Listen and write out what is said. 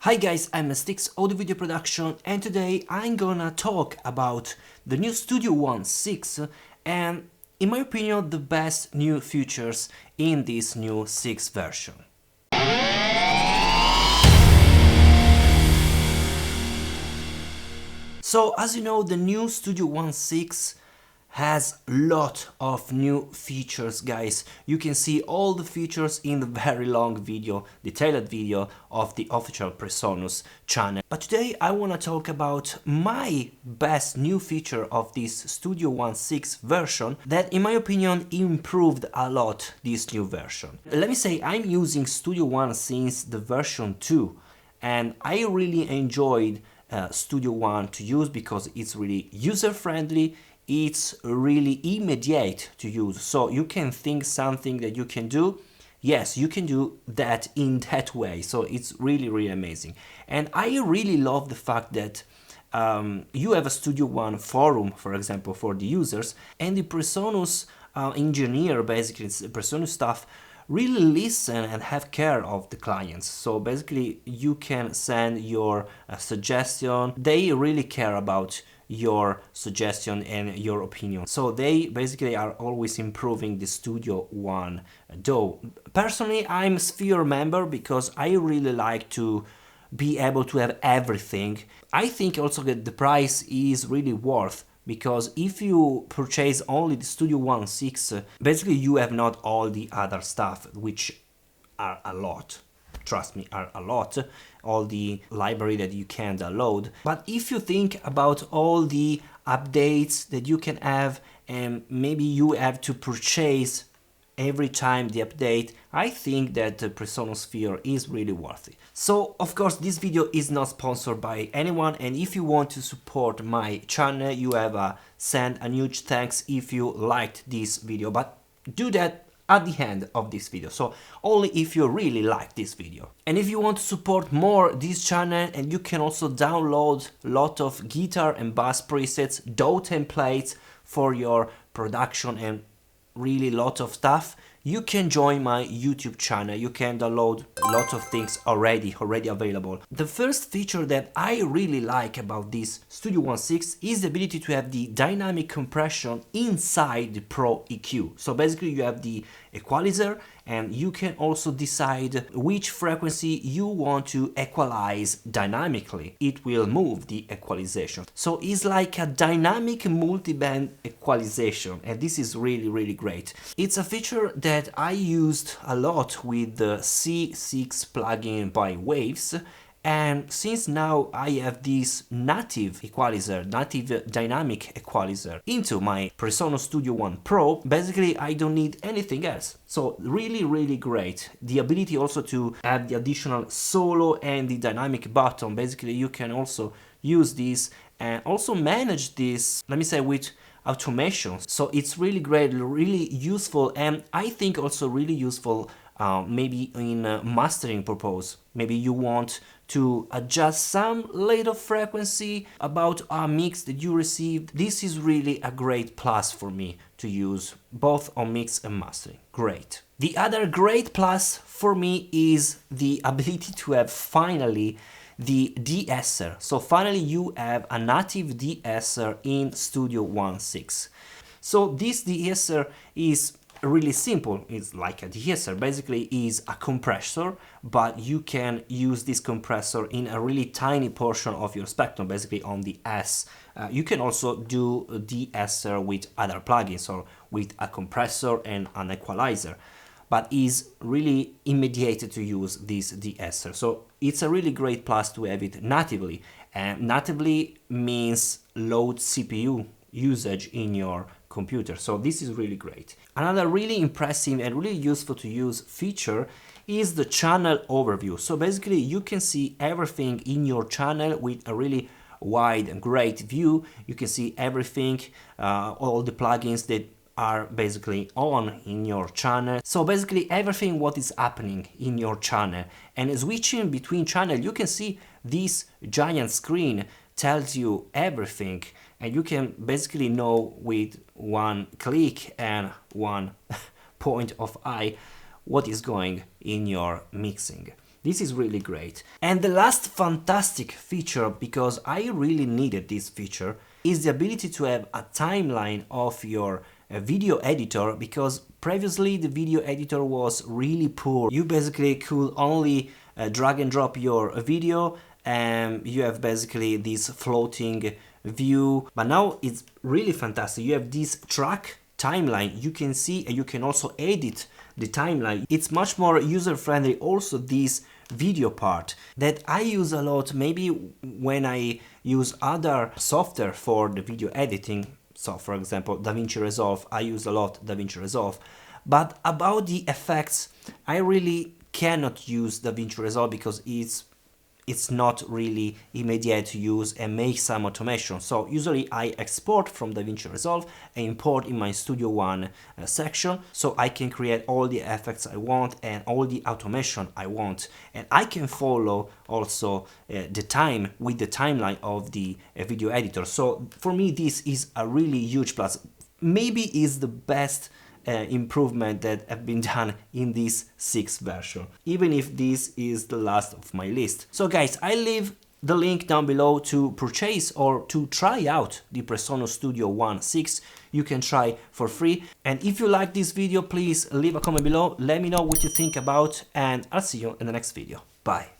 Hi guys, I'm Steex Audio Video Production and today I'm gonna talk about the new Studio One 6 and, in my opinion, the best new features in this new 6 version. So, as you know, the new Studio One 6 has a lot of new features, guys. You can see all the features in the very long video, detailed video of the official Presonus channel. But today I want to talk about my best new feature of this Studio One 6 version that, in my opinion, improved a lot this new version. Let me say, I'm using Studio One since the version 2 and I really enjoyed Studio One to use because it's really user-friendly. It's really immediate to use, so you can think something that you can do, yes, you can do that in that way, so it's really amazing. And I really love the fact that you have a Studio One forum, for example, for the users, and the Presonus engineer, basically the Presonus staff, really listen and have care of the clients. So basically you can send your suggestion. They really care about your suggestion and your opinion. So they basically are always improving the Studio One. Though personally I'm Sphere member because I really like to be able to have everything. I think also that the price is really worth, because if you purchase only the Studio One 6, basically you have not all the other stuff, which are a lot. Trust me, are a lot, all the library that you can download. But if you think about all the updates that you can have, and maybe you have to purchase every time the update, I think that the Presonus Sphere is really worth it. So, of course, this video is not sponsored by anyone, and if you want to support my channel, you have a send a huge thanks if you liked this video, but do that at the end of this video, so only if you really like this video. And if you want to support more this channel, and you can also download a lot of guitar and bass presets, DAW templates for your production and really lot of stuff, you can join my YouTube channel. You can download a lot of things already available. The first feature that I really like about this Studio One 6 is the ability to have the dynamic compression inside the Pro EQ. So basically you have the equalizer, and you can also decide which frequency you want to equalize dynamically. It will move the equalization. So it's like a dynamic multiband equalization, and this is really great. It's a feature that I used a lot with the C6 plugin by Waves, and since now I have this native equalizer, native dynamic equalizer into my Presonus Studio One Pro, basically I don't need anything else. So really great. The ability also to add the additional solo and the dynamic button. Basically you can also use this and also manage this, let me say, with automation. So it's really great, really useful, and I think also really useful maybe in mastering purpose. Maybe you want to adjust some little frequency about a mix that you received. This is really a great plus for me to use both on mix and mastering. Great. The other great plus for me is the ability to have finally the Deesser. So finally you have a native Deesser in Studio One 6. So this Deesser is really simple. It's like a Deesser, basically is a compressor, but you can use this compressor in a really tiny portion of your spectrum, basically on the S. You can also do Deesser with other plugins or with a compressor and an equalizer, but is really immediate to use this Deesser. So it's a really great plus to have it natively, and natively means low CPU usage in your computer. So this is really great. Another really impressive and really useful to use feature is the channel overview. So basically you can see everything in your channel with a really wide and great view. You can see everything, all the plugins that are basically on in your channel. So basically everything what is happening in your channel, and switching between channel, you can see this giant screen tells you everything, and you can basically know with one click and one point of eye what is going in your mixing. This is really great. And the last fantastic feature, because I really needed this feature, is the ability to have a timeline of your video editor, because previously the video editor was really poor. You basically could only drag and drop your video, and you have basically this floating view, but now it's really fantastic. You have this track timeline, you can see, and you can also edit the timeline. It's much more user-friendly. Also this video part that I use a lot, maybe when I use other software for the video editing. So for example, DaVinci Resolve, I use a lot DaVinci Resolve. But about the effects, I really cannot use DaVinci Resolve because it's not really immediate to use and make some automation. So usually I export from DaVinci Resolve and import in my Studio One section, so I can create all the effects I want and all the automation I want. And I can follow also the time with the timeline of the video editor. So for me, this is a really huge plus. Maybe is the best improvement that have been done in this 6th version, even if this is the last of my list. So guys, I leave the link down below to purchase or to try out the Presonus Studio One 6. You can try for free. And if you like this video, please leave a comment below, let me know what you think about, and I'll see you in the next video. Bye.